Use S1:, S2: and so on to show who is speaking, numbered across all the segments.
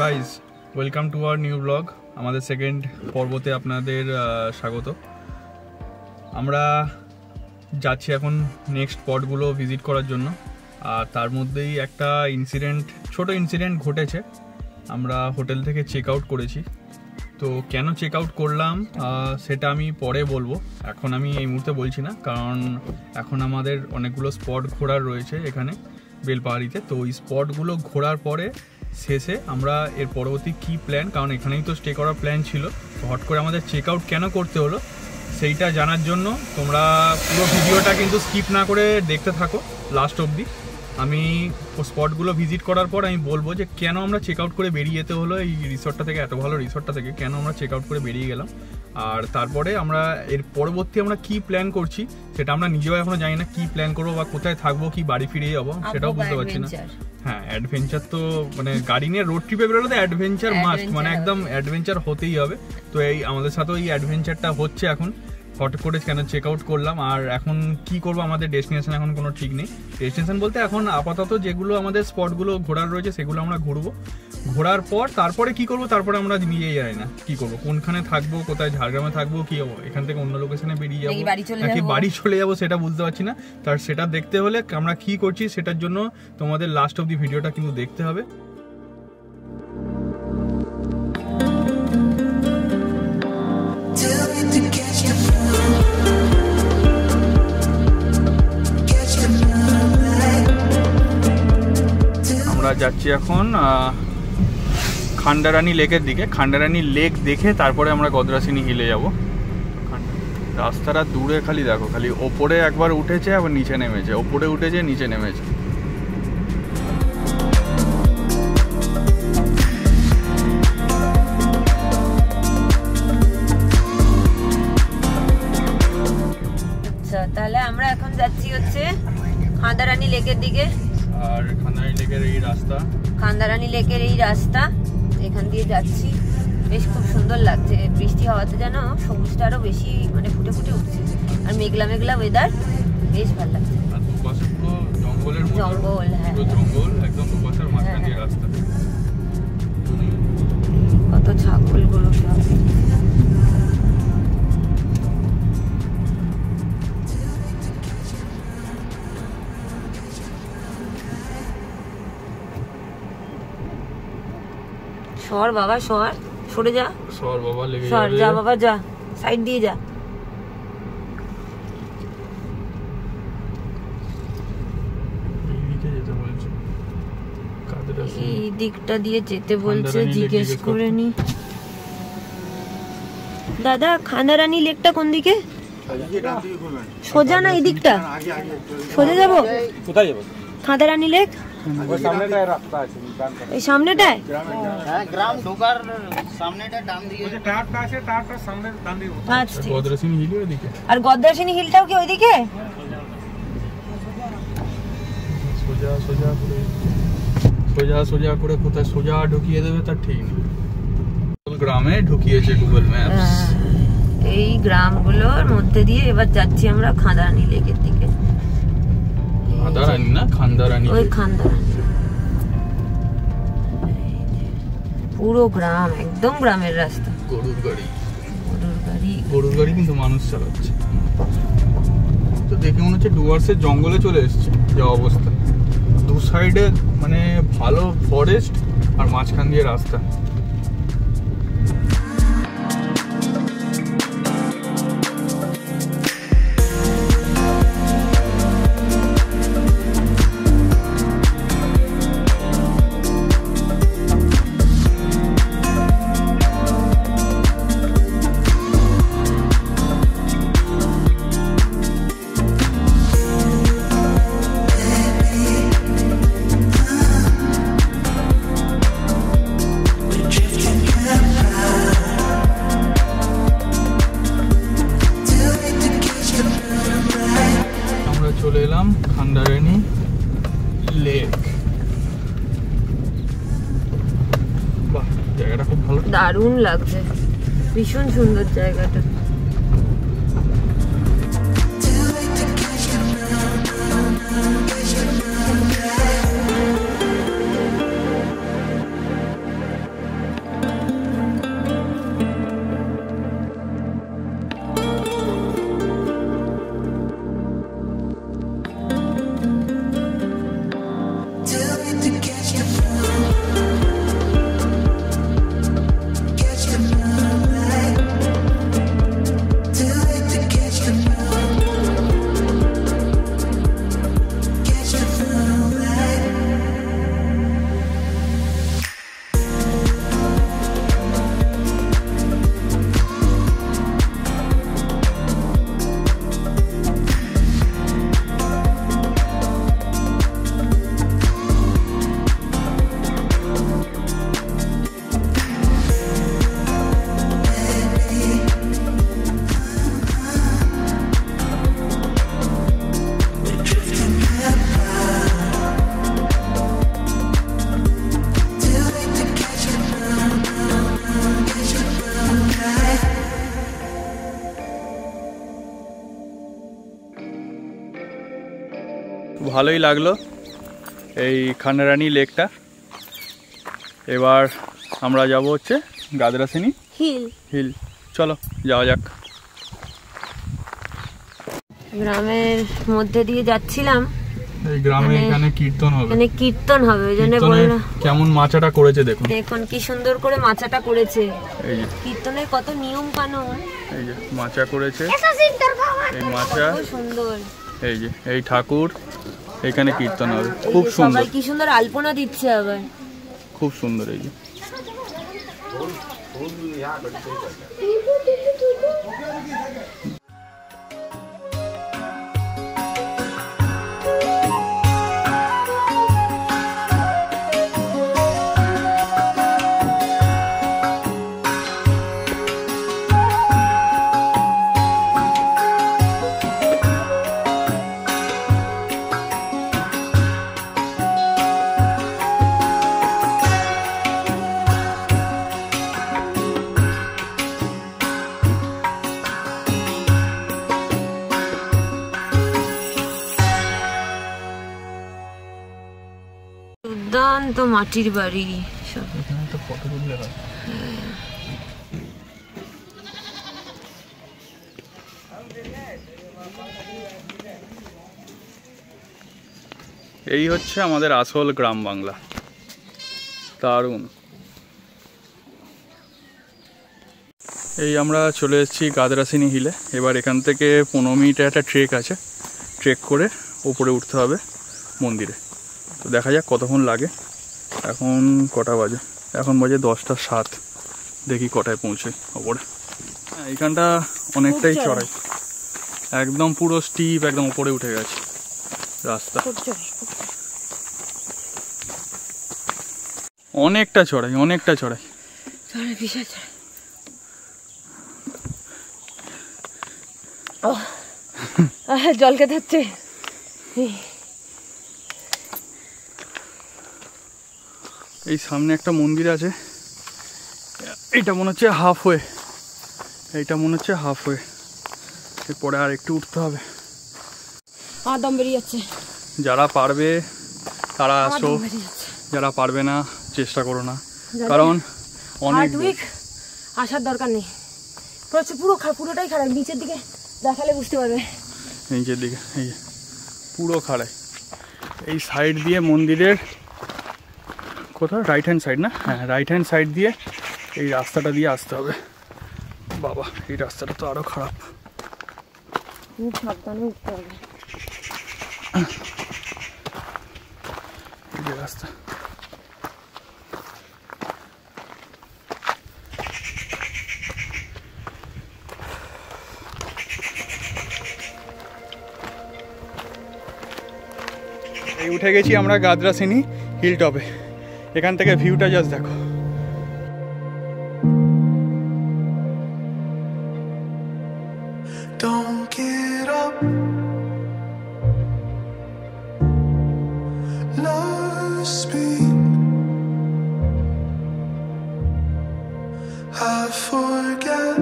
S1: Guys welcome to our new blog. আমাদের second পর্বতে আপনাদের স্বাগত। আমরা যাচ্ছি এখন নেক্সট স্পটগুলো ভিজিট করার জন্য। আর তার মধ্যেই একটা ছোট ইনসিডেন্ট ঘটেছে। আমরা হোটেল থেকে চেক আউট করেছি, তো কেন চেক আউট করলাম সেটা আমি পরে বলবো, এখন আমি এই মুহূর্তে বলছি না, কারণ এখন আমাদের অনেকগুলো স্পট ঘোরার রয়েছে এখানে বেলপাহাড়িতে। তো ওই স্পটগুলো ঘোরার পরে শেষে আমরা এর পরবর্তী কী প্ল্যান, কারণ এখানেই তো স্টে করার প্ল্যান ছিল, তো হট করে আমাদের চেক আউট কেন করতে হলো সেইটা জানার জন্য তোমরা পুরো ভিডিওটা কিন্তু স্কিপ না করে দেখতে থাকো লাস্ট অবধি। আমি স্পটগুলো ভিজিট করার পর আমি বলবো যে কেন আমরা চেক আউট করে বেরিয়ে যেতে হলো এই রিসর্টটা থেকে, এত ভালো রিসর্টটা থেকে কেন আমরা চেক আউট করে বেরিয়ে গেলাম। আর তারপরে আমরা এর পরবর্তী আমরা কি প্ল্যান করছি সেটা আমরা নিজেও এখনো জানি না, কি প্ল্যান করবো বা কোথায় থাকবো, কি বাড়ি ফিরে যাবো সেটাও বুঝতে পারছি না। হ্যাঁ, অ্যাডভেঞ্চার তো মানে গাড়ি নিয়ে রোড ট্রিপে বেরোলে তো অ্যাডভেঞ্চার মাস্ট, মানে একদম অ্যাডভেঞ্চার হতেই হবে। তো এই আমাদের সাথেও এই অ্যাডভেঞ্চারটা হচ্ছে এখন। হট করে কেন চেক আউট করলাম আর এখন কি করবো, আমাদের ডেস্টিনেশন এখন কোনো ঠিক নেই। ডেস্টিনেশন বলতে এখন আপাতত যেগুলো আমাদের স্পটগুলো ঘোরার রয়েছে সেগুলো আমরা ঘুরবো, ঘোরার পর তারপরে কি করবো, তারপরে আমরা নিজেই জানি না কি করবো, কোনখানে থাকবো, কোথায় ঝাড়গ্রামে থাকবো, কি হবো, এখান থেকে অন্য লোকেশনে বেরিয়ে যাবো নাকি বাড়ি চলে যাবো সেটা বুঝতে পারছি না। তার সেটা দেখতে হলে আমরা কি করছি সেটার জন্য তোমাদের লাস্ট অব দি ভিডিওটা কিন্তু দেখতে হবে। আমরা যাচ্ছি এখন খান্ডারানী লেকের দিকে। খান্ডারানী লেক দেখে তারপরে আমরা গদরাসিনী হিলে যাব। রাস্তাটা দূরে খালি দেখো, খালি ওপরে একবার উঠেছে আবার নিচে নেমেছে, ওপরে উঠেছে নিচে নেমেছে।
S2: আচ্ছা, তাহলে আমরা এখন যাচ্ছি হচ্ছে খান্ডারানী লেকের দিকে।
S1: আর খান্ডারানী লেকের এই রাস্তা,
S2: খান্ডারানী লেকের এই রাস্তা এখান দিয়ে যাচ্ছি। বেশ খুব সুন্দর লাগছে, বৃষ্টি হওয়াতে যেন সবুজটা আরো বেশি মানে ফুটে ফুটে উঠছে, আর মেঘলা মেঘলা ওয়েদার, বেশ ভালো লাগছে।
S1: আর দুপাশে পুরো জঙ্গলের মতো,
S2: জঙ্গল, হ্যাঁ
S1: পুরো জঙ্গল, একদম দুপাশের মাঝখান দিয়ে রাস্তা।
S2: কত ছাগল গরু সব। সর বাবা সর, সরে যা,
S1: সর বাবা, লেগে
S2: সর যা বাবা, যা সাইড দিয়ে যা। এই দিকটা দিয়ে যেতে বলছে, জিজ্ঞেস করে নি। দাদা খান্ডারানী লেকটা কোন দিকে? সোজা না এই দিকটা? সোজা যাবো? কোথায় যাবো? খান্ডারানী লেক এই সামনেটায়?
S3: হ্যাঁ, গ্রাম ঢোকার সামনেটা ডান দিকে, ওই যে টাওয়ারটা আছে, টাওয়ারটার সামনে ডান দিকে।
S2: আচ্ছা,
S1: গদরাসিনী হিল ওইদিকে।
S2: আর গদরাসিনী হিলটাও কি ওইদিকে?
S1: সোজা সোজা করে, সোজা সোজা করে কোথায় সোজা ঢুকিয়ে দেবে তার ঠিক নেই। গ্রামে ঢুকিয়েছে গুগল ম্যাপস।
S2: এই গ্রামগুলোর মধ্যে দিয়ে এবার যাচ্ছি আমরা খান্ডারানী লেকের দিকে।
S1: খান্ডারানী না, খান্ডারানী,
S2: ওই খান্ডারানী পুরো গ্রাম, একদম গ্রামের রাস্তা।
S1: গরুর গাড়ি,
S2: গরুর গাড়ি,
S1: গরুর গাড়ি কিন্তু মানুষ চালাচ্ছে। তো দেখে মনে হচ্ছে ডুয়ার্সের জঙ্গলে চলে এসেছে যা অবস্থা। দু সাইডে মানে ভালো ফরেস্ট আর মাঝখান দিয়ে রাস্তা। চলে এলাম খান্ডারানী লেক। বাহ, জায়গাটা খুব ভালো,
S2: দারুণ লাগছে, ভীষণ সুন্দর জায়গাটা।
S1: ভালোই লাগলো এই খান্ডারানী লেকটা। এবার আমরা যাব হচ্ছে গাদরাসিনী হিল। চলো যাওয়া যাক।
S2: গ্রামের মধ্যে দিয়ে যাচ্ছিলাম,
S1: এই গ্রামে এখানে কীর্তন হবে,
S2: এখানে কীর্তন হবে, ওই জন্য বললাম।
S1: কেমন মাচাটা করেছে দেখুন,
S2: দেখুন কি সুন্দর করে মাচাটা করেছে।
S1: এই যে
S2: কীর্তনের কত নিয়ম কানুন,
S1: এই যে মাচা করেছে, এই মাচা
S2: খুব সুন্দর।
S1: এই যে এই ঠাকুর, এখানে কীর্তন হবে, খুব সুন্দর।
S2: সবাই কি সুন্দর আলপনা দিচ্ছে আবার,
S1: খুব সুন্দর। এই যে
S2: দুর্দান্ত মাটির বাড়ি সব।
S1: এখানে তো ফটো তুললে হয়। এই হচ্ছে আমাদের আসল গ্রাম বাংলা, দারুণ। এই আমরা চলে এসেছি গাদরাসিনী হিলে। এবার এখান থেকে 15 মিনিটের একটা ট্রেক আছে, ট্রেক করে উপরে উঠতে হবে মন্দিরে। তো দেখা যাক কতক্ষণ লাগে। এখন কটা বাজে? এখন বাজে 10টা 7। দেখি কটায় পৌঁছাই ওপরে। হ্যাঁ, এইখানটা অনেকটাই চড়াই, একদম পুরো স্টিপ, একদম উপরে উঠে গেছে রাস্তা। অনেকটা চড়াই, অনেকটা চড়াই।
S2: জল খেতে হচ্ছে।
S1: এই সামনে একটা মন্দির আছে, এইটা মনে হচ্ছে হাফওয়ে, এইটা মনে হচ্ছে হাফওয়ে। এরপরে আর একটু উঠতে হবে।
S2: দম বেরিয়ে যাচ্ছে।
S1: যারা পারবে তারা আসো, যারা পারবে না চেষ্টা করো না, কারণ অনেক
S2: আসার দরকার নেই। পুরোটাই খারাপ, নিচের দিকে দেখালে বুঝতে পারবে।
S1: নিচের দিকে এই পুরো খাড়াই। এই সাইড দিয়ে মন্দিরের কোথাও রাইট হ্যান্ড সাইড না, হ্যাঁ রাইট হ্যান্ড সাইড দিয়ে এই রাস্তাটা দিয়ে আসতে হবে। বাবা এই রাস্তাটা তো আরো খারাপ।
S2: সাবধানে উঠতে হবে।
S1: এই যে রাস্তা, এই উঠে গেছি আমরা গাদরাসিনী হিল টপে। এখান থেকে ভিউটা জাস্ট দেখো।
S4: Don't get up, lost me. I forget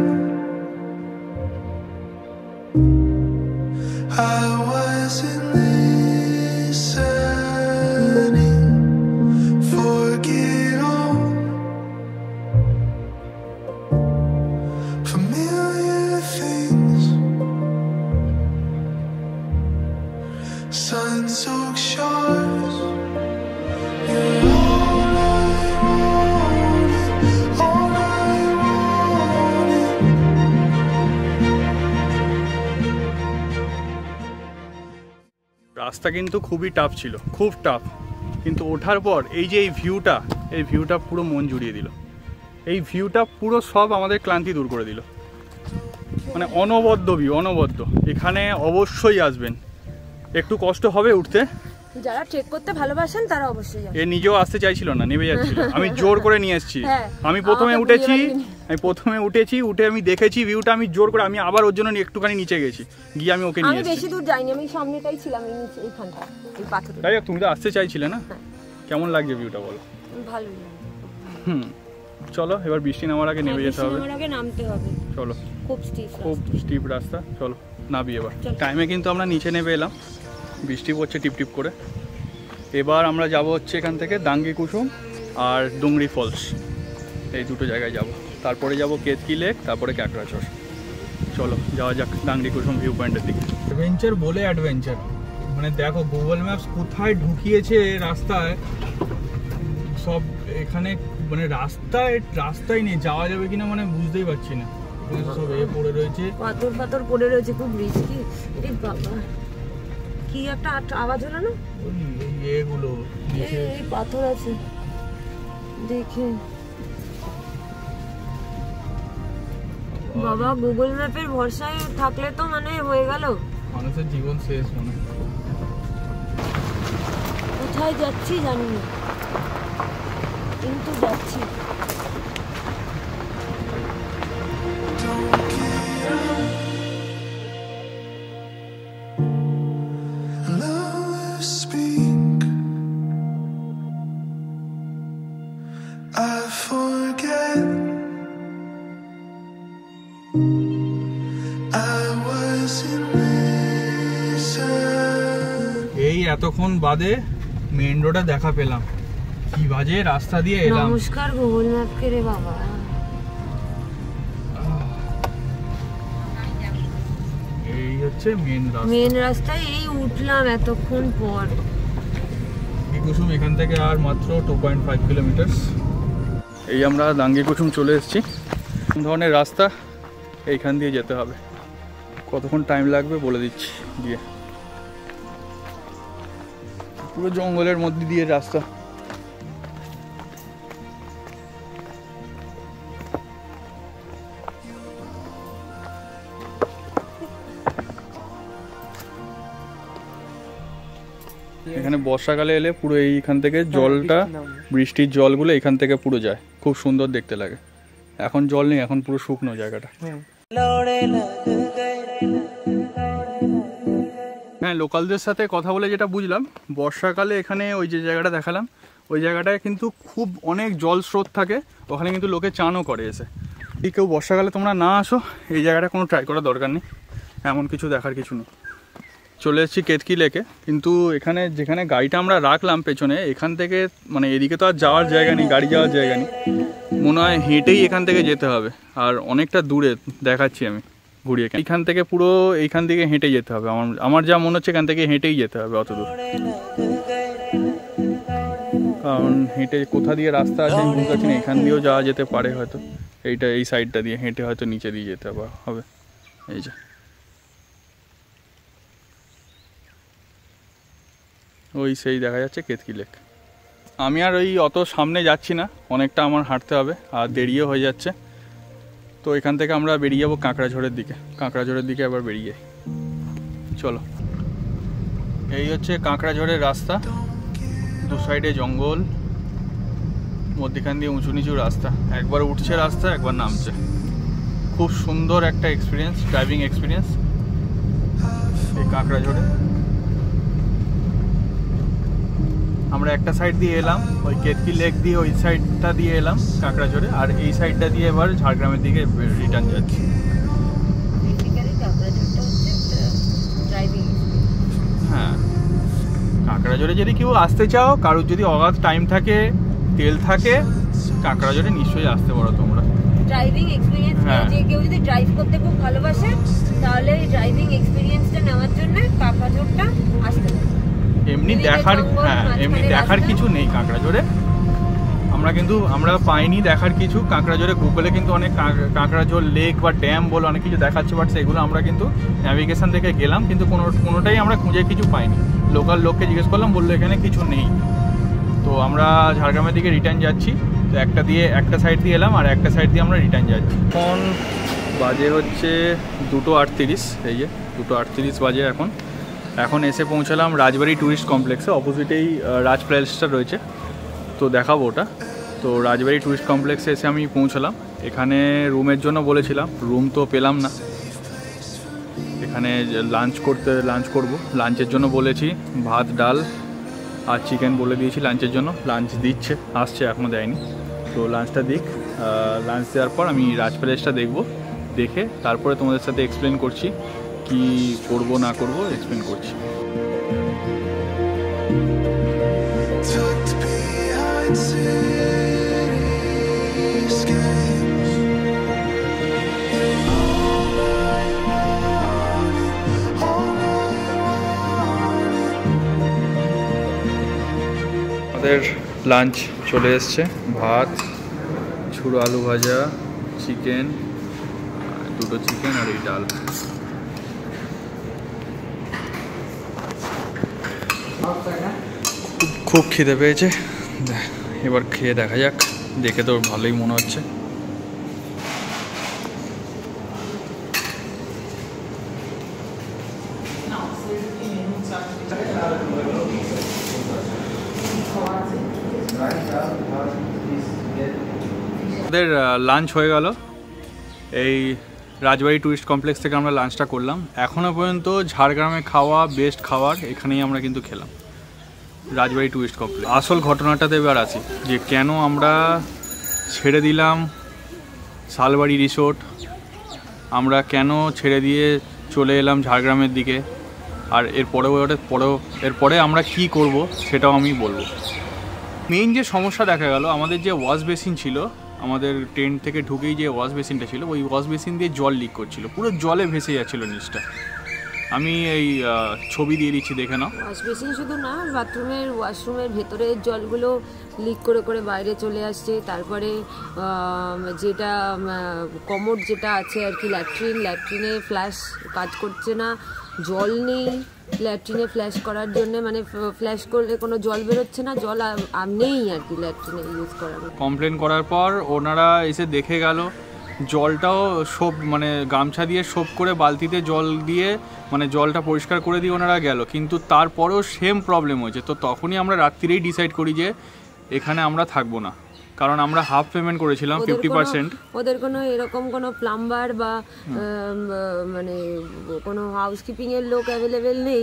S4: I wasn't listening. Forget all familiar things. Sun-soaked shores. You're all I wanted, all I wanted.
S1: রাস্তা কিন্তু খুবই টাফ ছিল, খুব টাফ, কিন্তু ওঠার পর এই যে এই ভিউটা পুরো মন জুড়িয়ে দিল। এই ভিউটা পুরো সব আমাদের ক্লান্তি দূর করে দিল। মানে অনবদ্য ভিউ, অনবদ্য। এখানে অবশ্যই আসবেন। একটু কষ্ট হবে উঠতে,
S2: যারা ট্রেক করতে ভালোবাসেন তারা অবশ্যই যাবেন।
S1: এ নিজেও আসতে চাইছিল না, নেমে যাচ্ছিল, আমি জোর করে নিয়ে এসেছি।
S2: হ্যাঁ,
S1: আমি প্রথমে উঠেছি, উঠে আমি দেখেছি ভিউটা, আমি জোর করে আমি আবার ওর জন্য একটুখানি নিচে গেছি, গিয়ে আমি ওকে নিয়ে
S2: আমি
S1: এসেছি।
S2: বেশি দূর যাইনি, আমি সামনেটাই ছিলাম, এই নিচে এইখানটা, এই পাথরে।
S1: তাই তুমি তো আসতে চাইছিলে না? কেমন লাগছে ভিউটা বলো?
S2: ভালোই।
S1: চলো এবার বৃষ্টি নামার আগে নেমে যেতে হবে।
S2: আগে নামতে হবে।
S1: চলো,
S2: খুব
S1: স্টিপ রাস্তা, চলো নাবি এবার। টাইমে কিন্তু আমরা নিচে নেমে এলাম, বৃষ্টি পড়ছে টিপটিপ করে। এবার আমরা যাব হচ্ছে এখান থেকে দাঙ্গি কুসুম আর ডুংরি ফলস, এই দুটো জায়গায় যাব। তারপরে যাব কেতকি লেক, তারপরে কাঁকড়াঝড়। চলো যাওয়া যাক দাঙ্গি কুসুম ভিউ পয়েন্টের দিকে। অ্যাডভেঞ্চার বলে অ্যাডভেঞ্চার, মানে দেখো গুগল ম্যাপস কোথায় ঢুকিয়েছে রাস্তায় সব। এখানে মানে রাস্তাই নেই, যাওয়া যাবে কিনা মানে বুঝতেই পারছি না। সব পড়ে রয়েছে,
S2: পাথর পড়ে রয়েছে, খুব রিস্কি। আরে বাবা, কি একটা আওয়াজ হলো না?
S1: এগুলো
S2: এই পাথর আছে দেখে। বাবা, গুগল ম্যাপের ভরসায় থাকলে তো মানে হয়ে গেল,
S1: মানুষের জীবন শেষ মনে।
S2: কোথায় যাচ্ছি জানি না, কিন্তু যাচ্ছি।
S4: Love speak. I forget. I was in
S1: এই এতক্ষণ বাদে মেইন রোডে দেখা পেলাম, কি বাজে রাস্তা দিয়ে এলাম।
S2: নমস্কার গুগল ম্যাপকে রে বাবা।
S1: এই হচ্ছে মেইন
S2: রাস্তায় এই উঠলাম এতক্ষণ পর।
S1: কুসুম এখান থেকে আর মাত্র 2.5 কিলোমিটার। এই আমরা দাঙ্গি কুসুম চলে এসেছি। কোন ধরনের রাস্তা, এইখান দিয়ে যেতে হবে। কতক্ষণ টাইম লাগবে বলে দিচ্ছি গিয়ে। পুরো জঙ্গলের মধ্যে দিয়ে রাস্তা। এখানে বর্ষাকালে এলে পুরো এইখান থেকে জলটা, বৃষ্টির জলগুলো এখান থেকে পুরো যায়, খুব সুন্দর দেখতে লাগে। এখন জল নেই, এখন পুরো শুকনো জায়গাটা। হ্যাঁ, লোকালদের সাথে কথা বলে যেটা বুঝলাম, বর্ষাকালে এখানে ওই যে জায়গাটা দেখালাম, ওই জায়গাটায় কিন্তু খুব অনেক জল স্রোত থাকে, ওখানে কিন্তু লোকে চানও করে এসে। যদি কেউ বর্ষাকালে তোমরা না আসো, এই জায়গাটা কোনো ট্রাই করার দরকার নেই, এমন কিছু দেখার কিছু নেই। চলে এসেছি কেতকি লেকে, কিন্তু এখানে যেখানে গাড়িটা আমরা রাখলাম পেছনে, এখান থেকে মানে এদিকে তো আর যাওয়ার জায়গা নেই, গাড়ি যাওয়ার জায়গা নেই, মনে হয় হেঁটেই এখান থেকে যেতে হবে। আর অনেকটা দূরে দেখাচ্ছি আমি ঘুরিয়ে, এখান থেকে পুরো এইখান থেকে হেঁটে যেতে হবে। আমার যা মনে হচ্ছে এখান থেকে হেঁটেই যেতে হবে অত দূর, কারণ হেঁটে কোথা দিয়ে রাস্তা আছে আমি বুঝতে পারছি না। এখান দিয়েও যাওয়া যেতে পারে হয়তো, এই সাইডটা দিয়ে হেঁটে হয়তো নিচে দিয়ে যেতে হবে। এই যে ওই সেই দেখা যাচ্ছে কেতকি লেক। আমি আর ওই অত সামনে যাচ্ছি না, অনেকটা আমার হাঁটতে হবে আর দেরিও হয়ে যাচ্ছে। তো এখান থেকে আমরা বেরিয়ে যাবো কাঁকড়াঝড়ের দিকে আবার বেরিয়ে যাই। চলো, এই হচ্ছে কাঁকড়াঝড়ের রাস্তা, দু সাইডে জঙ্গল, মধ্যখান দিয়ে উঁচু নিচু রাস্তা, একবার উঠছে রাস্তা একবার নামছে। খুব সুন্দর একটা এক্সপিরিয়েন্স, ড্রাইভিং এক্সপিরিয়েন্স এই কাঁকড়াঝড়ে। আমরা একটা সাইড দিয়ে এলাম, ওই কেতকি লেক দিয়ে ওই সাইডটা দিয়ে এলাম কাঁকড়াঝড়ে, আর এই সাইডটা দিয়ে এবার ঝাড়গ্রামের দিকে রিটার্ন যাচ্ছি। হ্যাঁ, কাঁকড়াঝড়ে যদি কেউ আসতে চাও, কারোর যদি অগাধ টাইম থাকে, তেল থাকে, কাঁকড়াঝড়ে নিশ্চয়ই আসতে পারো তোমরা।
S2: ড্রাইভিং এক্সপেরিয়েন্স, যে কেউ যদি ড্রাইভ করতে খুব ভালোবাসে, তাহলে ড্রাইভিং এক্সপেরিয়েন্সটা নেওয়ার জন্য কাঁকড়াঝড়টা আসতে পারে।
S1: এমনি দেখার কিছু নেই কাঁকড়াঝড়ে, আমরা পাইনি দেখার কিছু। কাঁকড়াঝড়ে গুগলে কিন্তু অনেক কাঁকড়াঝড় লেক বা ড্যাম বলে অনেক কিছু দেখাচ্ছে, বাট সেগুলো আমরা কিন্তু ন্যাভিগেশন থেকে গেলাম, কিন্তু কোনোটাই আমরা খুঁজে কিছু পাইনি। লোকাল লোককে জিজ্ঞেস করলাম, বললো এখানে কিছু নেই। তো আমরা ঝাড়গ্রামের দিকে রিটার্ন যাচ্ছি। তো একটা সাইড দিয়ে এলাম আর একটা সাইড দিয়ে আমরা রিটার্ন যাচ্ছি। এখন বাজে হচ্ছে 2:38, এই যে 2:38 বাজে এখন এসে পৌঁছালাম রাজবাড়ি ট্যুরিস্ট কমপ্লেক্সে। অপোজিটেই রাজ প্যালেসটা রয়েছে, তো দেখাবো ওটা। তো রাজবাড়ি ট্যুরিস্ট কমপ্লেক্সে এসে আমি পৌঁছালাম। এখানে রুমের জন্য বলেছিলাম, রুম তো পেলাম না। এখানে লাঞ্চ করব। লাঞ্চের জন্য বলেছি ভাত, ডাল আর চিকেন বলে দিয়েছি লাঞ্চের জন্য। লাঞ্চ দিচ্ছে, আসছে, এখনও দেয়নি। তো লাঞ্চটা দিক, লাঞ্চ দেওয়ার পর আমি রাজ প্যালেসটা দেখে তারপরে তোমাদের সাথে এক্সপ্লেন করছি কি করব না করব, এক্সপ্লেন করছি।
S4: tucked behind cityscapes.
S1: আমাদের লাঞ্চ চলে এসছে, ভাত, ঝুড়ো আলু ভাজা, চিকেন, দুটো চিকেন আর এই ডাল। খুব খিদে পেয়েছে, এবার খেয়ে দেখা যাক। দেখে তো ভালোই মনে হচ্ছে। আমাদের লাঞ্চ হয়ে গেল। এই রাজবাড়ি টুরিস্ট কমপ্লেক্স থেকে আমরা লাঞ্চটা করলাম। এখনও পর্যন্ত ঝাড়গ্রামে খাওয়া বেস্ট খাবার এখানেই আমরা কিন্তু খেলাম, রাজবাড়ি টুরিস্ট কমপ্লেক্স। আসল ঘটনাটাতে এবার আসি যে কেন আমরা ছেড়ে দিলাম শালবাড়ি রিসোর্ট, আমরা কেন ছেড়ে দিয়ে চলে এলাম ঝাড়গ্রামের দিকে, আর এরপরে আমরা কি করব সেটাও আমি বলবো। মেইন যে সমস্যা দেখা গেল, আমাদের যে ওয়াশ বেসিন ছিল, আমাদের টেন্ট থেকে ঢুকেই যে ওয়াশ বেসিনটা ছিল, ওই ওয়াশ বেসিন দিয়ে জল লিক করছিল, পুরো জলে ভেসে যাচ্ছিল নিচটা। আমি এই ছবি দিয়ে দিচ্ছি, দেখে নাও।
S2: ওয়াশ বেসিন শুধু না, বাথরুমের ওয়াশরুমের ভেতরের জলগুলো লিক করে করে বাইরে চলে আসছে। তারপরে যেটা কমোড যেটা আছে আর কি, ল্যাট্রিনে ফ্ল্যাশ কাজ করছে না, জল নেই ল্যাট্রিনে ফ্ল্যাশ করার জন্য, মানে ফ্ল্যাশ করলে কোনো জল বেরোচ্ছে না, জল নেই আর কি ল্যাট্রিনে ইউজ করার।
S1: কমপ্লেন করার পর ওনারা এসে দেখে গেল, জলটাও সব মানে গামছা দিয়ে সোপ করে বালতিতে জল দিয়ে মানে জলটা পরিষ্কার করে দিয়ে ওনারা গেল, কিন্তু তারপরেও সেম প্রবলেম হয়েছে। তো তখনই আমরা রাত্রিরেই ডিসাইড করি যে এখানে আমরা থাকবো না, কারণ আমরা হাফ পেমেন্ট করেছিলাম 50%।
S2: ওদের কোনো এরকম কোনো প্লাম্বার বা মানে কোনো হাউসকিপিংয়ের লোক অ্যাভেলেবেল নেই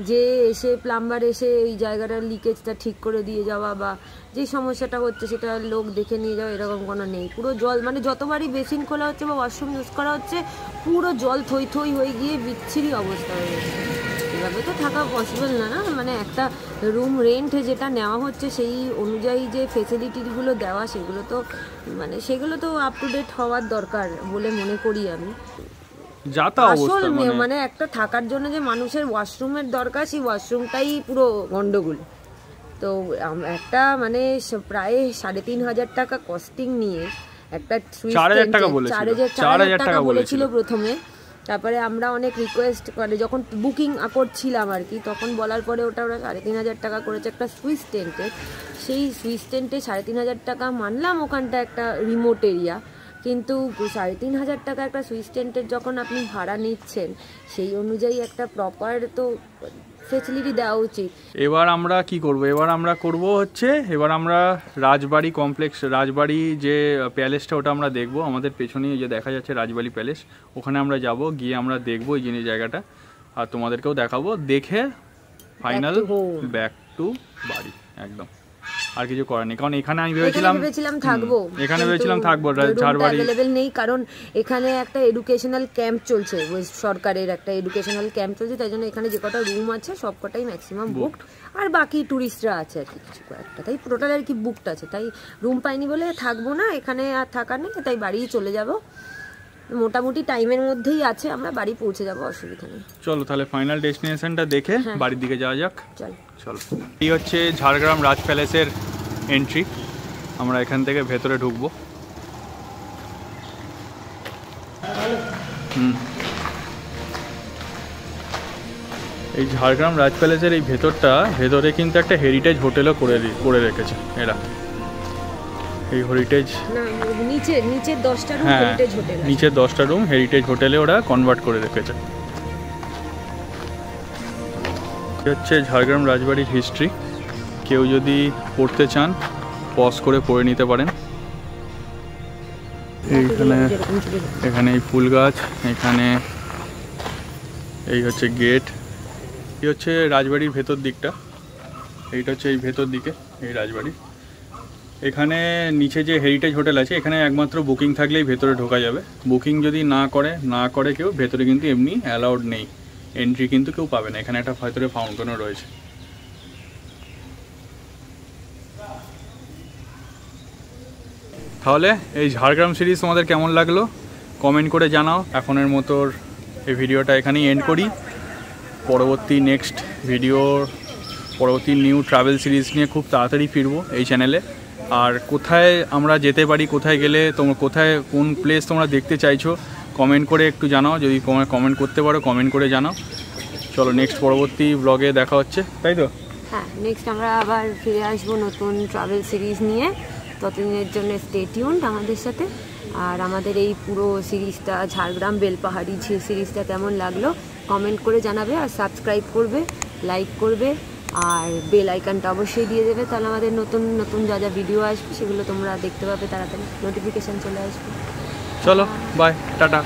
S2: যে এসে প্লাম্বার এসে এই জায়গাটার লিকেজটা ঠিক করে দিয়ে যাওয়া বা যে সমস্যাটা হচ্ছে সেটা লোক দেখে নিয়ে যাওয়া, এরকম কোনো নেই। পুরো জল মানে যতবারই বেসিন খোলা হচ্ছে বা ওয়াশরুম ইউজ করা হচ্ছে, পুরো জল থই থই হয়ে গিয়ে বিচ্ছিরি অবস্থা হয়ে গেছে। এভাবে তো থাকা পসিবল না, না মানে একটা রুম রেন্ট যেটা নেওয়া হচ্ছে সেই অনুযায়ী যে ফেসিলিটিগুলো দেওয়া, সেগুলো তো মানে সেগুলো তো আপ টু ডেট হওয়ার দরকার বলে মনে করি আমি। আসল মানে একটা থাকার জন্য যে মানুষের ওয়াশরুমের দরকার, সেই ওয়াশরুমটাই পুরো গন্ডগোল। তো একটা মানে প্রায় 3,500 টাকা কস্টিং নিয়ে একটা
S1: 4,000
S2: টাকা বলেছিল প্রথমে। তারপরে আমরা অনেক রিকোয়েস্ট করে যখন বুকিং করছিলাম আর কি, তখন বলার পরে ওরা 3,500 টাকা করেছে একটা সুইস টেন্টের। সেই সুইস টেন্টে 3,500 টাকা মানলাম, ওখানটা একটা রিমোট এরিয়া, কিন্তু 3,500 টাকা একটা সুইস টেন্টের যখন আপনি ভাড়া নিচ্ছেন, সেই অনুযায়ী একটা প্রপার তো ফেসিলিটি দেওয়া উচিত।
S1: এবার আমরা কি করব, এবার আমরা রাজবাড়ি কমপ্লেক্স, রাজবাড়ি যে প্যালেসটা ওটা আমরা দেখবো। আমাদের পেছনেই যে দেখা যাচ্ছে রাজবাড়ি প্যালেস, ওখানে আমরা যাব, গিয়ে আমরা দেখবো এই জিনিস জায়গাটা, আর তোমাদেরকেও দেখাবো। দেখে ফাইনাল ব্যাক টু বাড়ি একদম। আর কিছু করার নেই, কারণ এখানে আমি ভেবেছিলাম থাকবো, ঝাড়বাড়ি
S2: অ্যাভেলেবেল নেই, কারণ এখানে একটা এডুকেশনাল ক্যাম্প চলছে, সরকারের একটা এডুকেশনাল ক্যাম্প চলছে, তাই জন্য এখানে যে কটা রুম আছে সব কটাই ম্যাক্সিমাম বুকড, আর বাকি টুরিস্টরা আছে আর কি কিছু কয়েকটা, তাই টোটাল আর কি বুকড আছে। তাই রুম পাইনি বলে থাকবো না এখানে, আর থাকার নেই, তাই বাড়ি চলে যাব। মোটামুটি টাইমের মধ্যেই আছে, আমরা বাড়ি পৌঁছে যাবো, অসুবিধা নেই।
S1: চলো তাহলে ফাইনাল ডেস্টিনেশনটা দেখে বাড়ির দিকে যাওয়া যাক। চলো। এই হচ্ছে ঝাড়গ্রাম রাজ প্যালেসের এন্ট্রি, আমরা এখান থেকে ভেতরে ঢুকবো। এই ঝাড়গ্রাম রাজ প্যালেসের এই ভেতরে কিন্তু একটা হেরিটেজ হোটেলও করে রেখেছে এরা। এই হেরিটেজ
S2: নিচের 10টা রুম হেরিটেজ হোটেল,
S1: নিচের 10টা রুম হেরিটেজ হোটেলে ওরা কনভার্ট করে রেখেছে। হচ্ছে ঝাড়গ্রাম রাজবাড়ির হিস্ট্রি, কেউ যদি পড়তে চান পজ করে পড়ে নিতে পারেন। এখানে এই ফুল গাছ, এখানে এই হচ্ছে গেট, এই হচ্ছে রাজবাড়ির ভেতর দিকটা, এইটা হচ্ছে এই ভেতর দিকে এই রাজবাড়ি। এখানে নিচে যে হেরিটেজ হোটেল আছে, এখানে একমাত্র বুকিং থাকলেই ভেতরে ঢোকা যাবে। বুকিং যদি না করে কেউ, ভেতরে কিন্তু এমনি অ্যালাউড নেই, এন্ট্রি কিন্তু কেউ পাবে না। এখানে একটা ভেতরে ফাউন্টেনও রয়েছে। তাহলে এই ঝাড়গ্রাম সিরিজ তোমাদের কেমন লাগলো কমেন্ট করে জানাও। এখনের মতো এই ভিডিওটা এখানেই এন্ড করি। পরবর্তী নেক্সট ভিডিওর পরবর্তী নিউ ট্রাভেল সিরিজ নিয়ে খুব তাড়াতাড়ি ফিরবো এই চ্যানেলে। আর কোথায় আমরা যেতে পারি, কোথায় গেলে তোমরা কোথায় কোন প্লেস তোমরা দেখতে চাইছো কমেন্ট করে একটু জানাও। যদি তোমরা কমেন্ট করতে পারো কমেন্ট করে জানাও। চলো নেক্সট পরবর্তী ব্লগে দেখা হচ্ছে, তাই তো?
S2: হ্যাঁ, নেক্সট আমরা আবার ফিরে আসবো নতুন ট্রাভেল সিরিজ নিয়ে। ততদিনের জন্য স্টে টিউনড আমাদের সাথে। আর আমাদের এই পুরো সিরিজটা ঝাড়গ্রাম বেলপাহাড়ি সিরিজটা কেমন লাগলো কমেন্ট করে জানাবে। আর সাবস্ক্রাইব করবে, লাইক করবে, আর বেল আইকনটা অবশ্যই দিয়ে দেবে। তাহলে আমাদের নতুন নতুন যা যা ভিডিও আসবে সেগুলো তোমরা দেখতে পাবে, তাড়াতাড়ি নোটিফিকেশান চলে আসবে।
S1: চলো বাই, টাটা।